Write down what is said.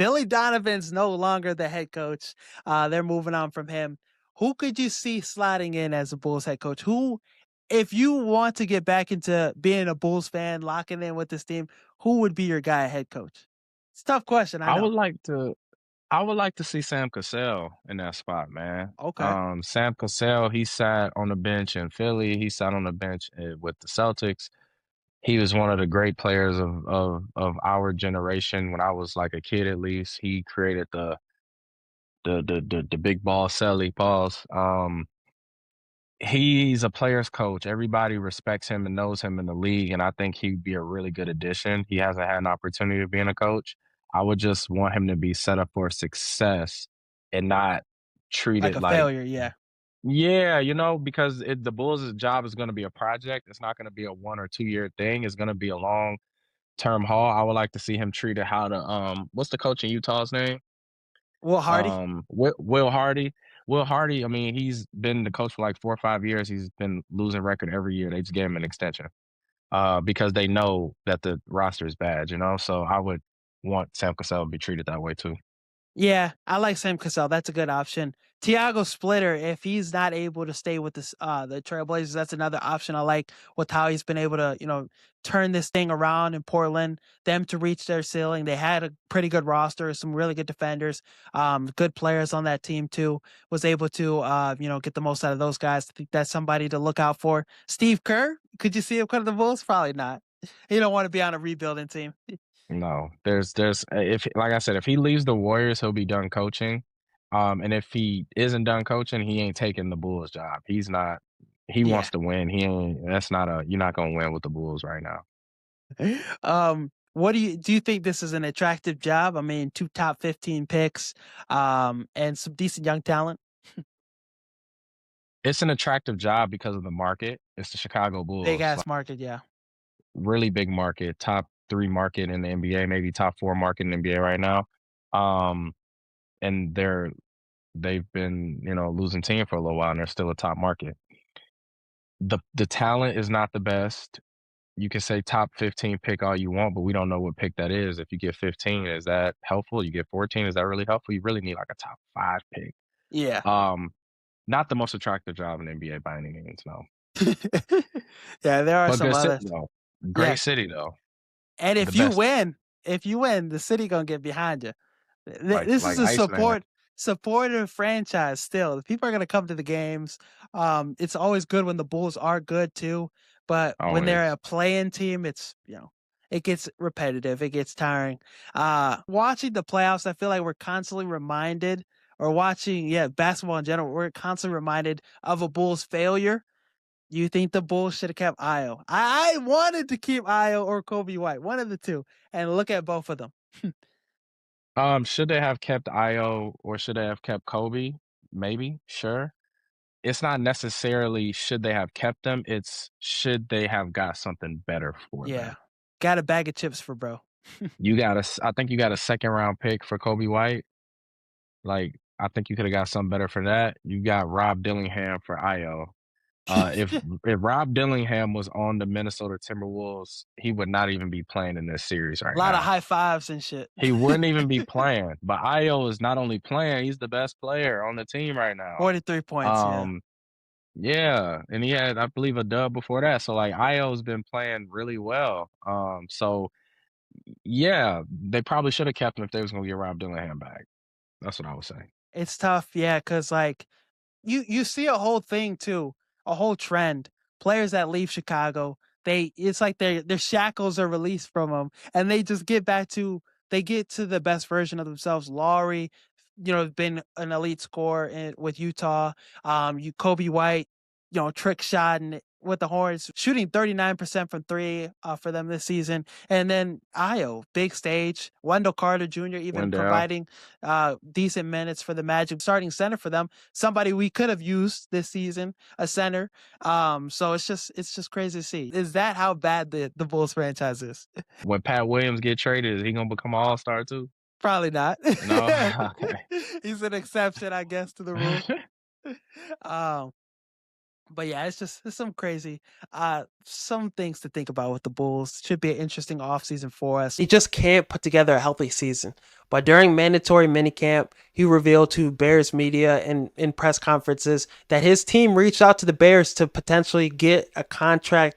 Billy Donovan's no longer the head coach. They're moving on from him. Who could you see sliding in as a Bulls head coach? Who, if you want to get back into being a Bulls fan, locking in with this team, who would be your guy at head coach? It's a tough question, I I know. would like to I would like to see Sam Cassell in that spot, man. Okay. Sam Cassell, he sat on the bench in Philly. He sat on the bench with the Celtics. He was one of the great players of our generation when I was like a kid, at least. He created the big ball Selly pause. He's a player's coach. Everybody respects him and knows him in the league, and I think he'd be a really good addition. He hasn't had an opportunity of being a coach. I would just want him to be set up for success and not Like treated a like, failure, yeah. yeah, because the Bulls' job is going to be a project. It's not going to be a 1 or 2 year thing. It's going to be a long term haul. I would like to see him treated how to what's the coach in Utah's name? Will Hardy? Will Hardy. Will Hardy, I mean, he's been the coach for like 4 or 5 years. He's been losing record every year. They just gave him an extension because they know that the roster is bad. So I would want Sam Cassell to be treated that way too. Yeah, I like Sam Cassell. That's a good option. Tiago Splitter, if he's not able to stay with the Trailblazers, that's another option I like with how he's been able to, turn this thing around in Portland, them to reach their ceiling. They had a pretty good roster, some really good defenders, good players on that team too. Was able to, get the most out of those guys. I think that's somebody to look out for. Steve Kerr, could you see him come to the Bulls? Probably not. You don't want to be on a rebuilding team. No, there's if like I said, if he leaves the Warriors, he'll be done coaching. And if he isn't done coaching, he ain't taking the Bulls job. He's not. He Yeah. wants to win. He ain't. That's not a. You're not gonna win with the Bulls right now. What do you think this is an attractive job? I mean, 2 top 15 picks, and some decent young talent. It's an attractive job because of the market. It's the Chicago Big Bulls, ass market, yeah. really big market, top 3 market in the NBA, maybe top 4 market in the NBA right now. Um, and they've been, losing team for a little while, and they're still a top market. The talent is not the best. You can say top 15 pick all you want, but we don't know what pick that is. If you get 15, is that helpful? You get 14, is that really helpful? You really need like a top 5 pick. Yeah. Um, Not the most attractive job in the NBA by any means, no. Yeah, there are But some good city others. though. Yeah, Great city though. and The best if you win, the city gonna get behind you. This is like a Iceman. supportive franchise still. The people are gonna come to the games. It's always good when the Bulls are good too, but when they're Always. a playing team, it gets repetitive, it gets tiring. Watching the playoffs, I feel like we're constantly reminded or watching, yeah, basketball in general, we're constantly reminded of a Bulls failure. You think the Bulls should have kept Io? I wanted to keep Io or Kobe White, one of the two, and look at both of them. Should they have kept Io or should they have kept Kobe? Maybe, sure. It's not necessarily should they have kept them, it's should they have got something better for Yeah. them. Got a bag of chips for bro. I think you got a second round pick for Kobe White. Like, I think you could have got something better for that. You got Rob Dillingham for Io. If Rob Dillingham was on the Minnesota Timberwolves, he would not even be playing in this series A right lot of now. high fives and shit. He wouldn't even be playing. But Io is not only playing, he's the best player on the team right now. 43 points, yeah. Um, yeah, and he had, I believe, a dub before that. So like Io's been playing really well. So yeah, they probably should have kept him if they was gonna get Rob Dillingham back. That's what I would say. It's tough, yeah, because like you see a whole thing too, a whole trend. Players that leave Chicago, it's like their shackles are released from them, and they get to the best version of themselves. Laurie, been an elite scorer with Utah. You Kobe White, trick shot and with the Hornets, shooting 39% from three for them this season. And then Io, big stage. Wendell Carter Jr. even Wendell. providing decent minutes for the Magic, starting center for them. Somebody we could have used this season, a center. So it's just crazy to see. Is that how bad the Bulls franchise is? When Pat Williams get traded, is he gonna become an all-star too? Probably not. No? Okay. He's an exception, I guess, to the rule. Um, But yeah, it's some crazy some things to think about with the Bulls. Should be an interesting offseason for us. He just can't put together a healthy season. But during mandatory minicamp, he revealed to Bears media and in press conferences that his team reached out to the Bears to potentially get a contract